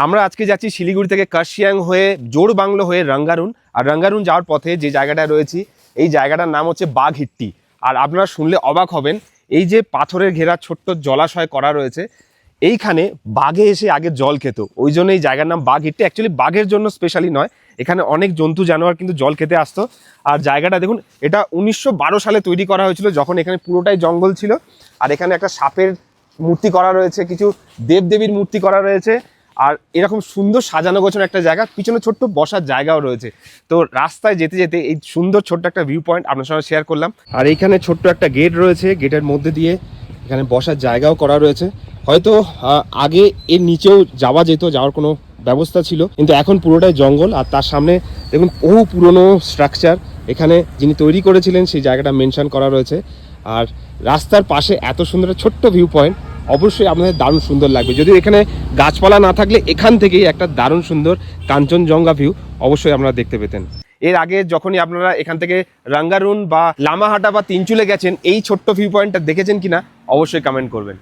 আমরা আজকে যাচ্ছি শিলিগুড়ি থেকে কার্শিয়াং হয়ে জোড়বাংলো হয়ে রাঙ্গারুন। আর রাঙ্গারুন যাওয়ার পথে যে জায়গাটায় রয়েছি এই জায়গাটার নাম হচ্ছে বাঘহিট্টি। আর আপনারা শুনলে অবাক হবেন, এই যে পাথরের ঘেরা ছোট্ট জলাশয় করা রয়েছে, এইখানে বাঘে এসে আগে জল খেত, ওই জন্য এই জায়গার নাম বাঘহিট্টি। অ্যাকচুয়ালি বাঘের জন্য স্পেশালি নয়, এখানে অনেক জন্তু জানোয়ার কিন্তু জল খেতে আসতো। আর জায়গাটা দেখুন, এটা 1912 সালে তৈরি করা হয়েছিল, যখন এখানে পুরোটাই জঙ্গল ছিল। আর এখানে একটা সাপের মূর্তি করা রয়েছে, কিছু দেবদেবীর মূর্তি করা রয়েছে, আর এরকম সুন্দর সাজানো গোছানো একটা জায়গা, পিছনে ছোট্ট বসার জায়গাও রয়েছে। তো রাস্তায় যেতে যেতে এই সুন্দর ছোট্ট একটা ভিউ পয়েন্ট আপনার সঙ্গে শেয়ার করলাম। আর এইখানে ছোট্ট একটা গেট রয়েছে, গেটের মধ্যে দিয়ে এখানে বসার জায়গাও করা রয়েছে। হয়তো আগে এর নিচেও যাওয়া যেত, যাওয়ার কোনো ব্যবস্থা ছিল, কিন্তু এখন পুরোটাই জঙ্গল। আর তার সামনে দেখুন বহু পুরনো স্ট্রাকচার, এখানে যিনি তৈরি করেছিলেন সেই জায়গাটা মেনশন করা রয়েছে। আর রাস্তার পাশে এত সুন্দর ছোট্ট ভিউ পয়েন্ট, অবশ্যই আপনাদের দারুণ সুন্দর লাগবে। যদিও এখানে গাছপালা না থাকলে এখান থেকেই একটা দারুণ সুন্দর কাঞ্চনজঙ্ঘা ভিউ অবশ্যই আপনারা দেখতে পেতেন। এর আগে যখনই আপনারা এখান থেকে রাঙ্গারুন বা লামাহাটা বা তিনচুলে গেছেন, এই ছোট্ট ভিউ পয়েন্টটা দেখেছেন কিনা অবশ্যই কমেন্ট করবেন।